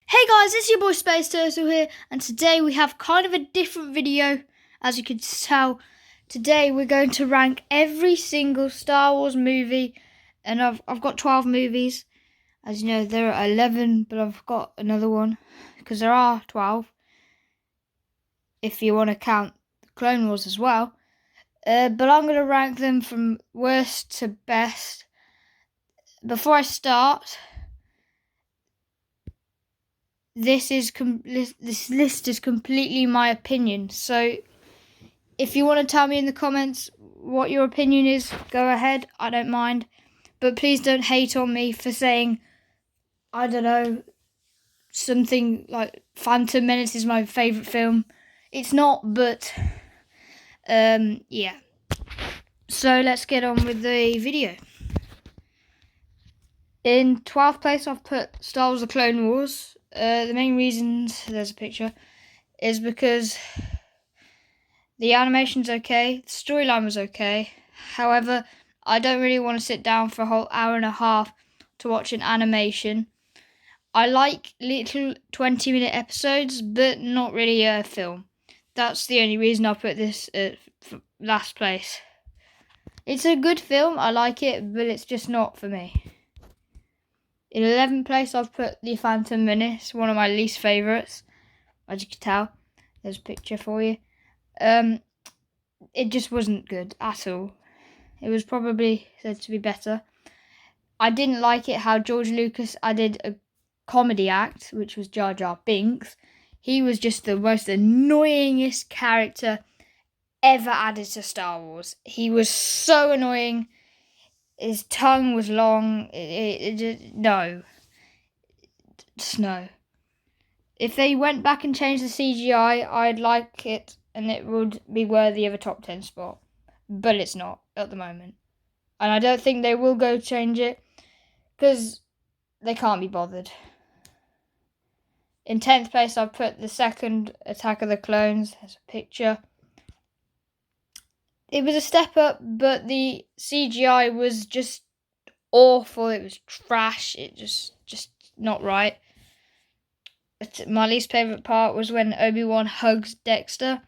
Hey guys, it's your boy Space Turtle here, and today we have kind of a different video. As you can tell, today we're going to rank every single Star Wars movie, and I've got 12 movies. As you know, there are 11, but I've got another one, because there are 12, if you want to count the Clone Wars as well. But I'm going to rank them from worst to best. Before I start, this list is completely my opinion. So if you want to tell me in the comments what your opinion is, go ahead. I don't mind. But please don't hate on me for saying, I don't know, something like Phantom Menace is my favourite film. It's not, but yeah. So let's get on with the video. In 12th place, I've put Star Wars The Clone Wars. The main reasons, there's a picture, is because the animation's okay, the storyline was okay. However, I don't really want to sit down for a whole hour and a half to watch an animation. I like little 20-minute episodes, but not really a film. That's the only reason I put this at last place. It's a good film, I like it, but it's just not for me. In 11th place, I've put The Phantom Menace, one of my least favourites. As you can tell, there's a picture for you. It just wasn't good at all. It was probably said to be better. I didn't like it how George Lucas added a comedy act, which was Jar Jar Binks. He was just the most annoyingest character ever added to Star Wars. He was so annoying. His tongue was long. No. Just no. If they went back and changed the CGI, I'd like it, and it would be worthy of a top 10 spot. But it's not at the moment. And I don't think they will go change it, because they can't be bothered. In 10th place, I've put the second Attack of the Clones. There's a picture. It was a step up, but the CGI was just awful. It was trash. It just not right. My least favourite part was when Obi-Wan hugs Dexter.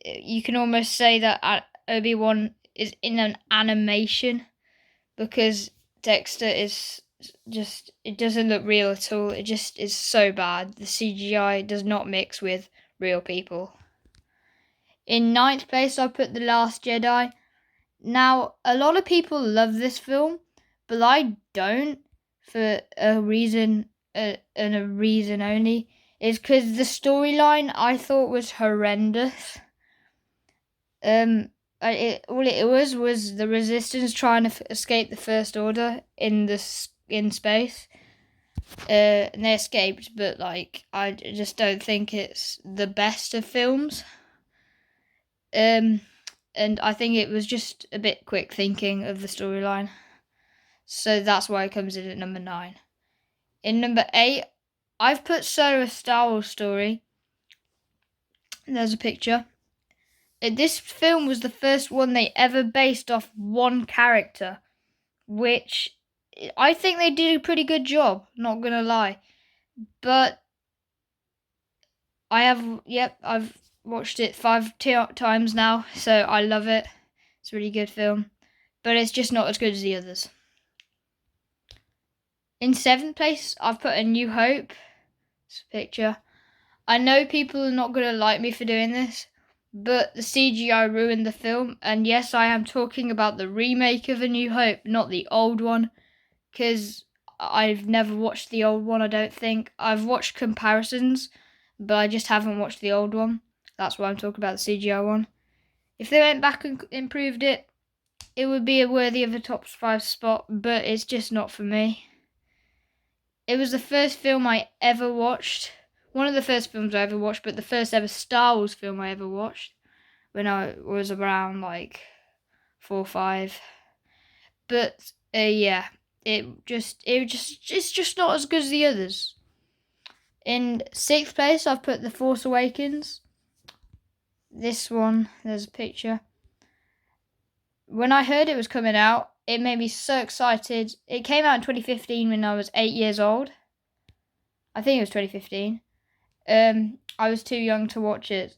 You can almost say that Obi-Wan is in an animation, because Dexter is just, it doesn't look real at all. It just is so bad. The CGI does not mix with real people. In 9th place, I put The Last Jedi. Now, a lot of people love this film, but I don't, for a reason, and a reason only, is because the storyline I thought was horrendous. All it was the Resistance trying to escape the First Order in space. And they escaped, but I just don't think it's the best of films. And I think it was just a bit quick thinking of the storyline. So that's why it comes in at number 9. In number 8, I've put Solo: A Star Wars Story. There's a picture. This film was the first one they ever based off one character, which I think they did a pretty good job, not gonna lie. But I've watched it 5 times now, so I love it. It's a really good film, but it's just not as good as the others. In 7th place, I've put A New Hope. It's a picture. I know people are not gonna like me for doing this, but the CGI ruined the film, and yes, I am talking about the remake of A New Hope, not the old one, because I've never watched the old one, I don't think. I've watched comparisons, but I just haven't watched the old one. That's why I'm talking about the CGI one. If they went back and improved it, it would be worthy of a top 5 spot, but it's just not for me. It was the first film I ever watched. One of the first films I ever watched, but the first ever Star Wars film I ever watched when I was around 4 or 5. But yeah, it's just not as good as the others. In 6th place, I've put The Force Awakens. This one, there's a picture. When I heard it was coming out, it made me so excited. It came out in 2015 when I was 8 years old. I think it was 2015. I was too young to watch it.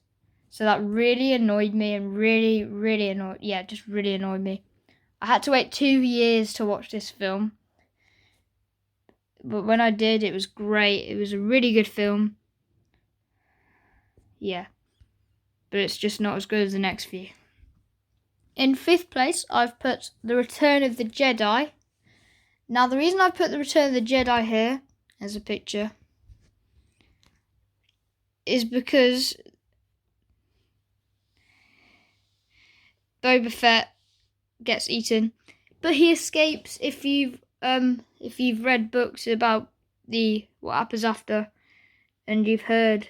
So that really annoyed me and really annoyed me. I had to wait 2 years to watch this film. But when I did, it was great. It was a really good film. Yeah. But it's just not as good as the next few. In 5th place, I've put The Return of the Jedi. Now, the reason I've put The Return of the Jedi here as a picture is because Boba Fett gets eaten, but he escapes. If you've read books about what happens after, and you've heard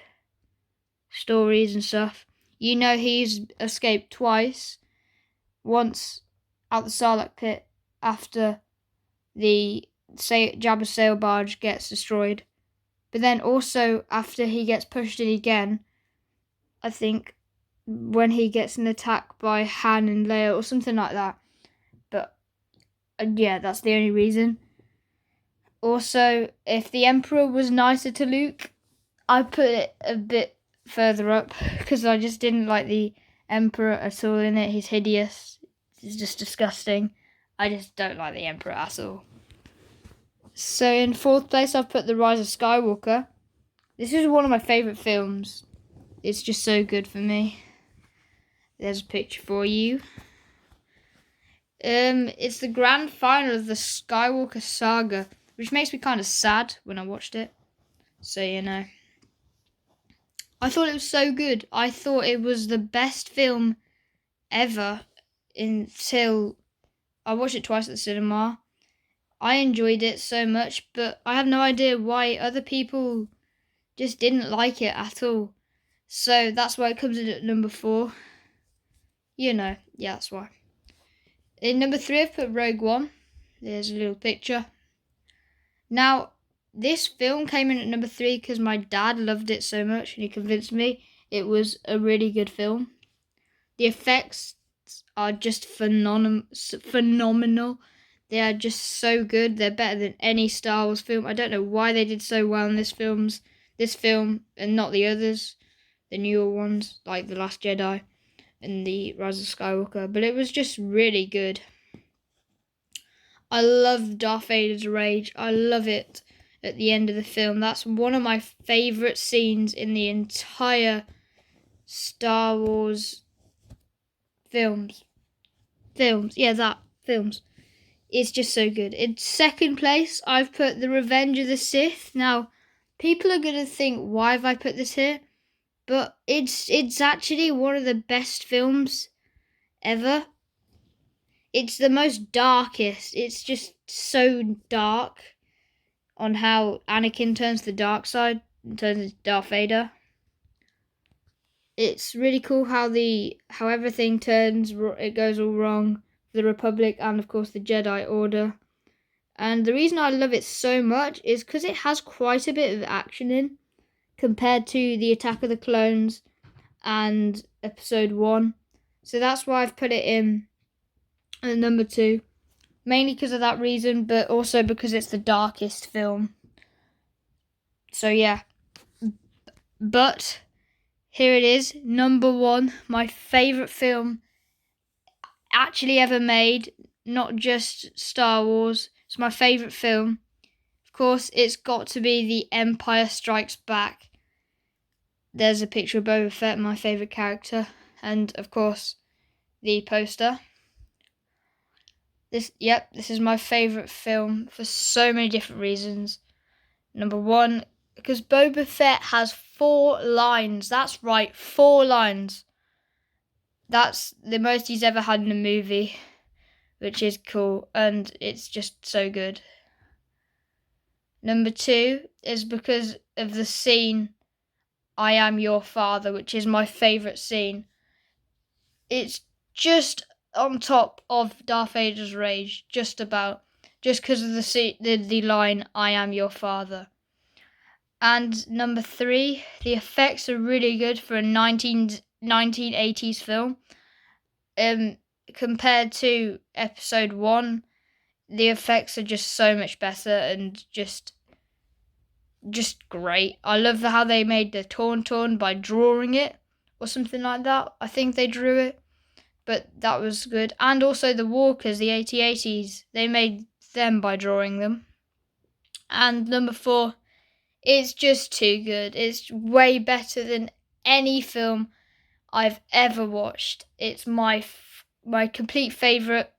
stories and stuff, you know he's escaped twice. Once out the Sarlacc pit after the Jabba's sail barge gets destroyed, but then also after he gets pushed in again, I think, when he gets an attack by Han and Leia or something like that. But yeah, that's the only reason. Also, if the Emperor was nicer to Luke, I put it a bit further up because I just didn't like the Emperor at all in it. He's hideous. He's just disgusting. I just don't like the Emperor at all. So in 4th place, I've put The Rise of Skywalker. This is one of my favourite films. It's just so good for me. There's a picture for you. It's the grand final of the Skywalker saga, which makes me kind of sad when I watched it. So, you know. I thought it was so good. I thought it was the best film ever until I watched it twice at the cinema. I enjoyed it so much, but I have no idea why other people just didn't like it at all. So that's why it comes in at number 4. You know, yeah, that's why. In number 3, I've put Rogue One. There's a little picture. Now, this film came in at number 3 because my dad loved it so much and he convinced me it was a really good film. The effects are just phenomenal. They are just so good. They're better than any Star Wars film. I don't know why they did so well in this film and not the others, the newer ones like The Last Jedi and The Rise of Skywalker, but it was just really good. I love Darth Vader's rage. I love it at the end of the film. That's one of my favourite scenes in the entire Star Wars films. Films. It's just so good. In 2nd place, I've put The Revenge of the Sith. Now, people are going to think, why have I put this here? But it's actually one of the best films ever. It's the most darkest. It's just so dark on how Anakin turns to the dark side and turns into Darth Vader. It's really cool how everything turns. It goes all wrong for the Republic and of course the Jedi Order. And the reason I love it so much is because it has quite a bit of action in compared to the Attack of the Clones and Episode 1. So that's why I've put it in at number 2. Mainly because of that reason, but also because it's the darkest film. So yeah. But here it is, number 1, my favourite film actually ever made, not just Star Wars. It's my favourite film. Of course, it's got to be The Empire Strikes Back. There's a picture of Boba Fett, my favourite character, and of course, the poster. This is my favourite film for so many different reasons. Number 1, because Boba Fett has 4 lines. That's right, 4 lines. That's the most he's ever had in a movie, which is cool, and it's just so good. Number 2 is because of the scene, I Am Your Father, which is my favourite scene. It's just on top of Darth Vader's rage, just because of the line, I Am Your Father. And number 3, the effects are really good for a 1980s film. Compared to Episode 1, the effects are just so much better and just just great. I love how they made the Tauntaun by drawing it or something like that. I think they drew it, but that was good. And also the Walkers, the AT-ATs, they made them by drawing them. And number 4, it's just too good. It's way better than any film I've ever watched. It's my complete favourite.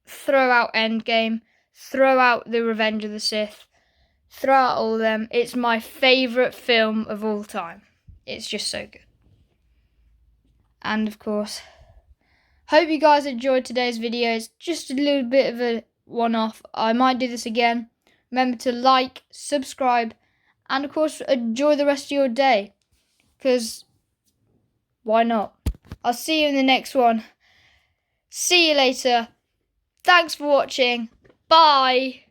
Throw out Endgame, throw out The Revenge of the Sith, throw out all of them. It's my favourite film of all time. It's just so good. And of course, hope you guys enjoyed today's video. It's just a little bit of a one-off. I might do this again. Remember to like, subscribe, and of course enjoy the rest of your day, because why not? I'll see you in the next one. See you later. Thanks for watching. Bye.